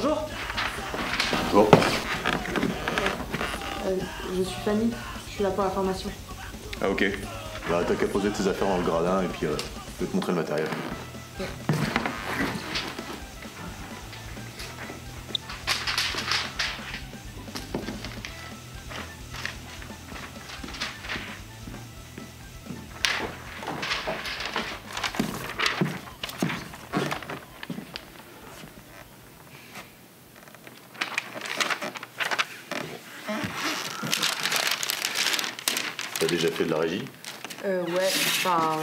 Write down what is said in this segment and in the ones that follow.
Bonjour. Bonjour. Je suis Fanny, je suis là pour la formation. Ah ok. Bah t'as qu'à poser tes affaires dans le gradin et puis je vais te montrer le matériel. Okay. T'as déjà fait de la régie? Ouais, enfin...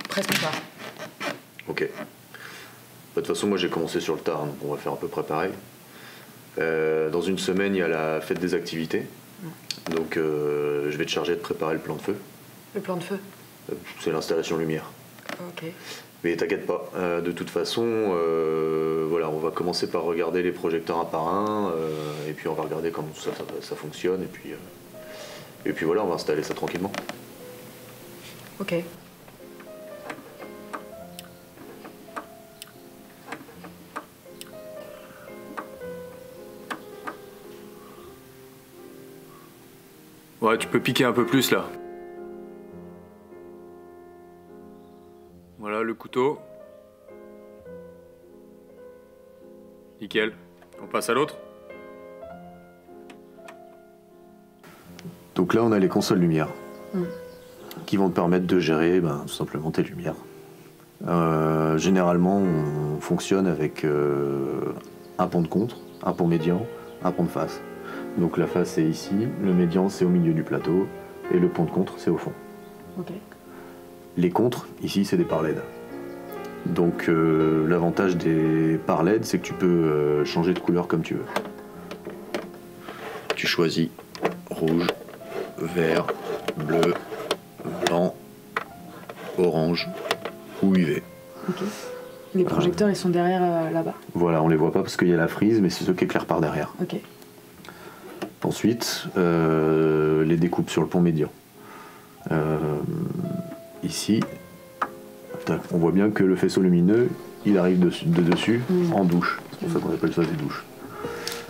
presque pas. Ok. De toute façon, moi j'ai commencé sur le tard, donc on va faire à peu près pareil. Dans une semaine, il y a la fête des activités. Donc je vais te charger de préparer le plan de feu. Le plan de feu? C'est l'installation lumière. Ok. Mais t'inquiète pas, de toute façon, voilà, on va commencer par regarder les projecteurs un par un, et puis on va regarder comment tout ça fonctionne, et puis voilà, on va installer ça tranquillement. Ok. Ouais, tu peux piquer un peu plus là. Voilà le couteau. Nickel. On passe à l'autre. Donc là, on a les consoles lumière qui vont te permettre de gérer tout simplement tes lumières. Généralement, on fonctionne avec un pont de contre, un pont médian, un pont de face. Donc la face c'est ici, le médian c'est au milieu du plateau et le pont de contre c'est au fond. Ok. Les contres, ici c'est des par LED. Donc l'avantage des par LED c'est que tu peux changer de couleur comme tu veux. Tu choisis rouge, vert, bleu, blanc, orange ou UV. Ok. Les projecteurs ils sont derrière là-bas. Voilà, on les voit pas parce qu'il y a la frise, mais c'est ceux qui éclairent par derrière. Ok. Ensuite, les découpes sur le pont médian. Ici, on voit bien que le faisceau lumineux, il arrive de dessus en douche. C'est pour ça qu'on appelle ça des douches.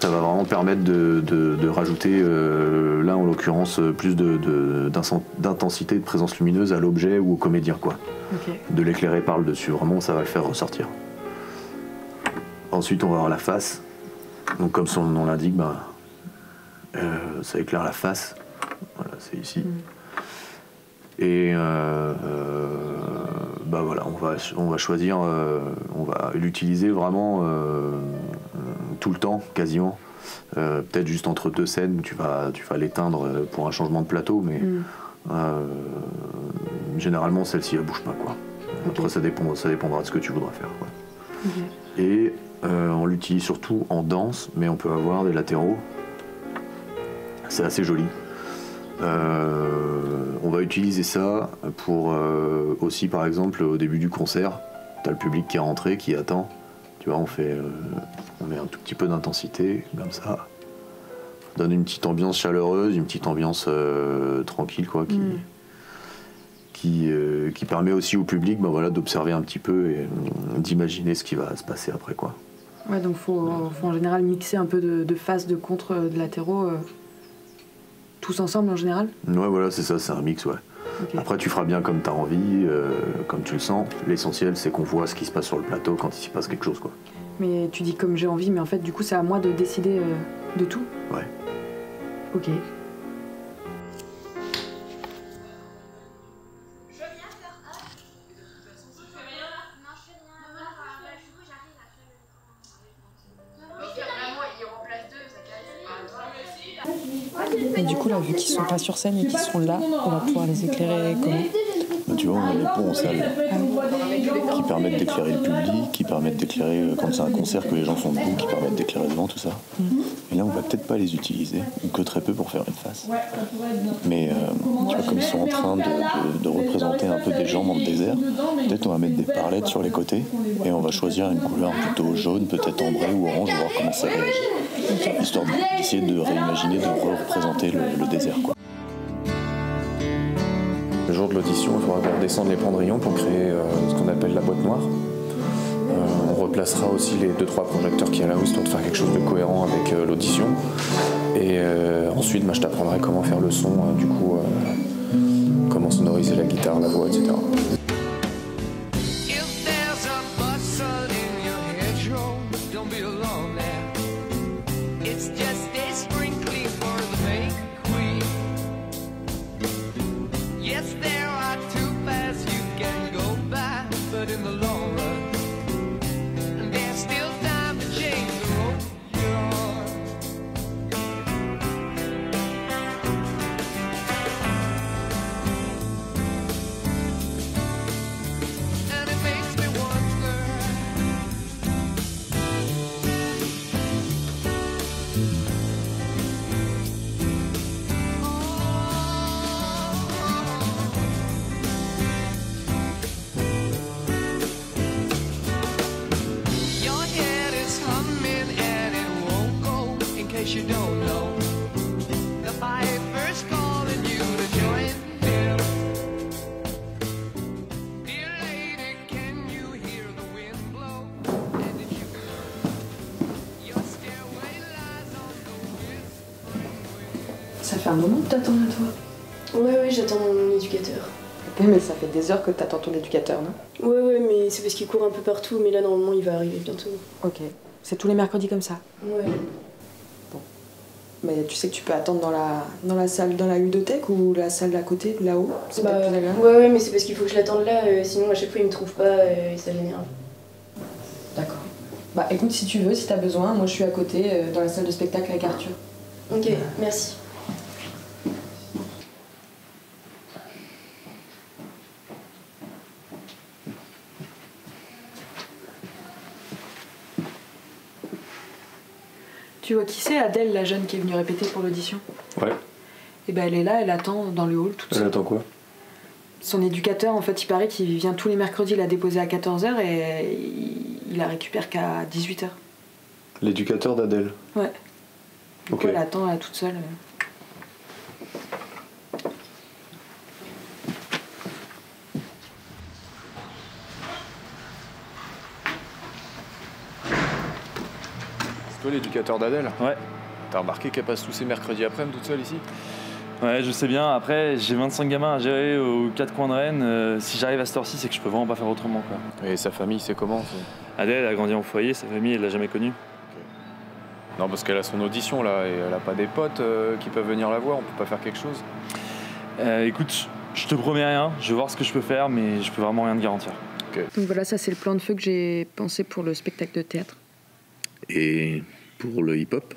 Ça va vraiment permettre de rajouter, là en l'occurrence, plus d'intensité, de présence lumineuse à l'objet ou au comédien, quoi. Okay. De l'éclairer par le dessus, vraiment ça va le faire ressortir. Ensuite, on va avoir la face. Donc comme son nom l'indique, ça éclaire la face. Voilà, c'est ici. Et voilà, on va choisir, on va l'utiliser vraiment tout le temps, quasiment. Peut-être juste entre deux scènes où tu vas l'éteindre pour un changement de plateau, mais généralement celle-ci elle bouge pas, quoi. Okay. Après ça dépendra de ce que tu voudras faire, quoi. Okay. Et on l'utilise surtout en danse, mais on peut avoir des latéraux. C'est assez joli. On va utiliser ça pour aussi, par exemple, au début du concert, t'as le public qui est rentré, qui attend. Tu vois, on met un tout petit peu d'intensité, comme ça. On donne une petite ambiance chaleureuse, une petite ambiance tranquille, quoi, qui permet aussi au public d'observer un petit peu et d'imaginer ce qui va se passer après, quoi. Ouais, donc faut en général mixer un peu de face, de contre, de latéraux, tous ensemble en général? Ouais, voilà, c'est ça, c'est un mix, ouais. Okay. Après, tu feras bien comme tu as envie, comme tu le sens. L'essentiel, c'est qu'on voit ce qui se passe sur le plateau quand il s'y passe quelque chose, quoi. Mais tu dis comme j'ai envie, mais en fait, du coup, c'est à moi de décider de tout? Ouais. Ok. Et du coup, là, vu qu'ils sont pas sur scène et qu'ils sont là, on va pouvoir les éclairer comment? Tu vois, on a des ponts en salle qui permettent d'éclairer le public, qui permettent d'éclairer quand c'est un concert que les gens sont debout, qui permettent d'éclairer devant, tout ça. Et là, on va peut-être pas les utiliser, ou que très peu pour faire une face. Mais tu vois, comme ils sont en train de représenter un peu des gens dans le désert, peut-être on va mettre des parlettes sur les côtés et on va choisir une couleur plutôt jaune, peut-être ambrée ou orange, voir comment ça réagit. Histoire d'essayer de réimaginer, de représenter le désert, quoi. Le jour de l'audition, il faudra qu'on redescende les pendrillons pour créer ce qu'on appelle la boîte noire. On replacera aussi les 2-3 projecteurs qu'il y a là, histoire de faire quelque chose de cohérent avec l'audition. Et ensuite, je t'apprendrai comment faire le son, du coup, comment sonoriser la guitare, la voix, etc. You don't know the piper's calling you to join them. Dear lady, can you hear the wind blow? And if you could, your stairway lies on the whispering. Ça fait un moment que t'attends là, toi? Ouais, j'attends mon éducateur. Oui, mais ça fait des heures que t'attends ton éducateur, non? Ouais, mais c'est parce qu'il court un peu partout, mais là, normalement, il va arriver bientôt. Ok. C'est tous les mercredis comme ça? Ouais. Mais tu sais que tu peux attendre dans la salle, dans la ludothèque ou la salle d'à côté, là-haut? C'est peut-être plus agréable. Ouais, mais c'est parce qu'il faut que je l'attende là, sinon à chaque fois il me trouve pas et ça l'énerve. D'accord. Bah écoute, si tu veux, si t'as besoin, moi je suis à côté, dans la salle de spectacle avec Arthur. Ok, merci. Tu vois qui c'est, Adèle, la jeune qui est venue répéter pour l'audition? Ouais. Et ben elle est là, elle attend dans le hall toute seule. Elle attend quoi? Son éducateur, en fait, il paraît qu'il vient tous les mercredis la déposer à 14h et il la récupère qu'à 18h. L'éducateur d'Adèle? Ouais. Du coup, Ok. elle attend là, toute seule. C'est toi l'éducateur d'Adèle? Ouais. T'as remarqué qu'elle passe tous ses mercredis après-midi toute seule ici? Ouais, je sais bien. Après, j'ai 25 gamins à gérer aux 4 coins de Rennes. Si j'arrive à cette heure-ci, c'est que je peux vraiment pas faire autrement, quoi. Et sa famille, c'est comment? Adèle a grandi en foyer, sa famille, elle l'a jamais connue. Non, parce qu'elle a son audition là, et elle a pas des potes qui peuvent venir la voir, on peut pas faire quelque chose? Écoute, je te promets rien, je vais voir ce que je peux faire, mais je peux vraiment rien te garantir. Okay. Donc voilà, ça c'est le plan de feu que j'ai pensé pour le spectacle de théâtre. Et pour le hip-hop?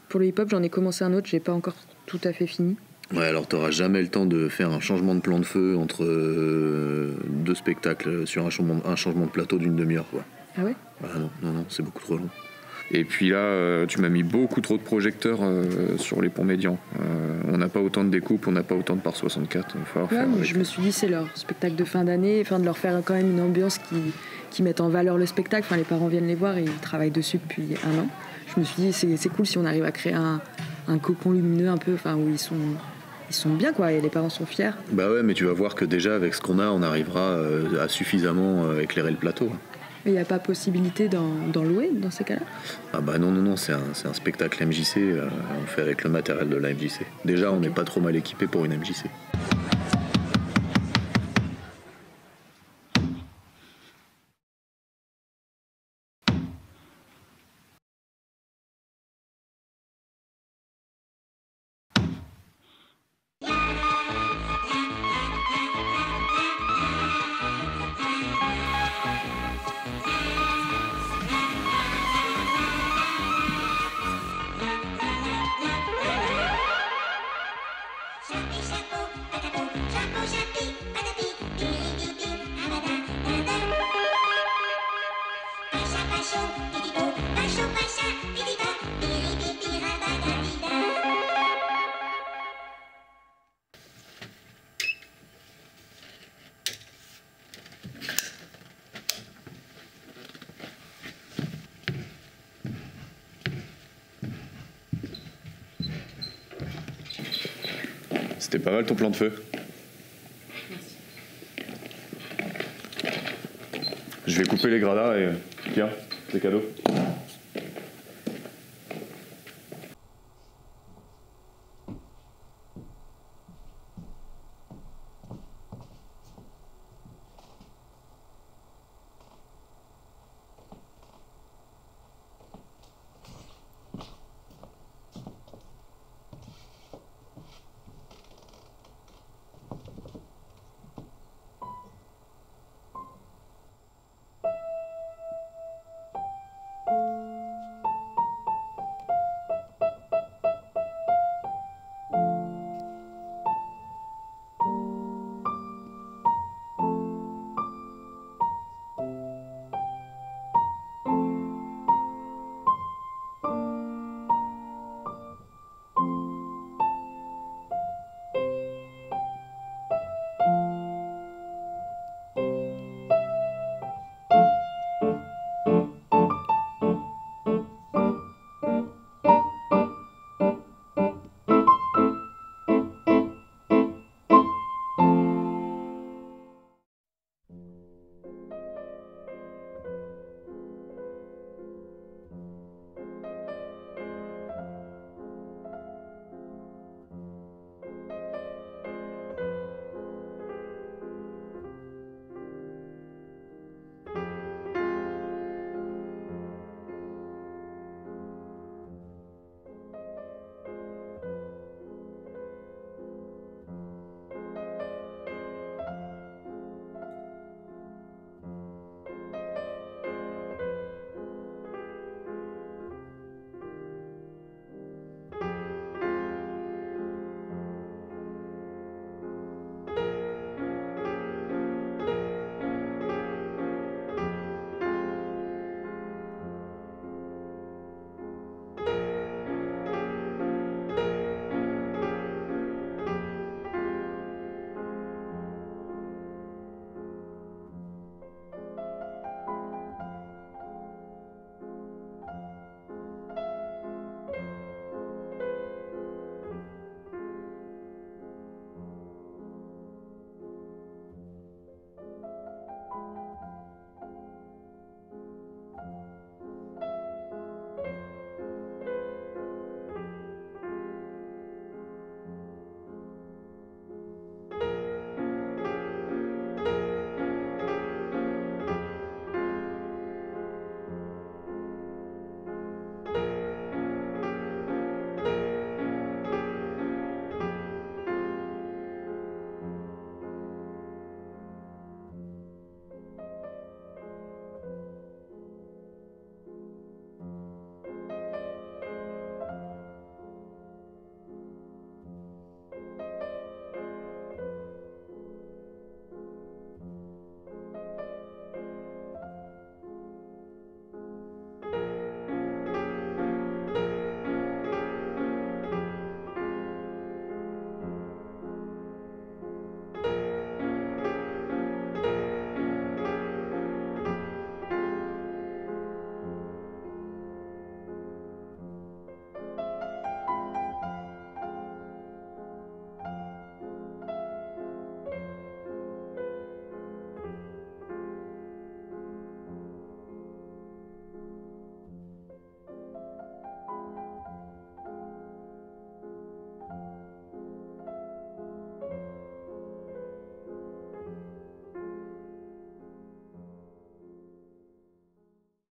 Pour le hip-hop, j'en ai commencé un autre, j'ai pas encore tout à fait fini. Ouais, alors t'auras jamais le temps de faire un changement de plan de feu entre deux spectacles sur un changement de plateau d'une demi-heure, quoi. Ah ouais? Ah non, c'est beaucoup trop long. Et puis là, tu m'as mis beaucoup trop de projecteurs sur les ponts médians. On n'a pas autant de découpes, on n'a pas autant de par 64. Il va falloir faire Moi, avec. je me suis dit c'est leur spectacle de fin d'année, enfin de leur faire quand même une ambiance qui mette en valeur le spectacle. Enfin, les parents viennent les voir et ils travaillent dessus depuis un an. Je me suis dit c'est cool si on arrive à créer un cocon lumineux un peu, enfin où ils sont bien quoi et les parents sont fiers. Bah ouais, mais tu vas voir que déjà avec ce qu'on a, on arrivera à suffisamment éclairer le plateau. Mais il n'y a pas possibilité d'en louer dans ces cas-là? Ah bah non, c'est un spectacle MJC, on fait avec le matériel de la MJC. Déjà, on n'est pas trop mal équipé pour une MJC. C'était pas mal ton plan de feu. Je vais couper les gradats et... Tiens, C'est cadeau.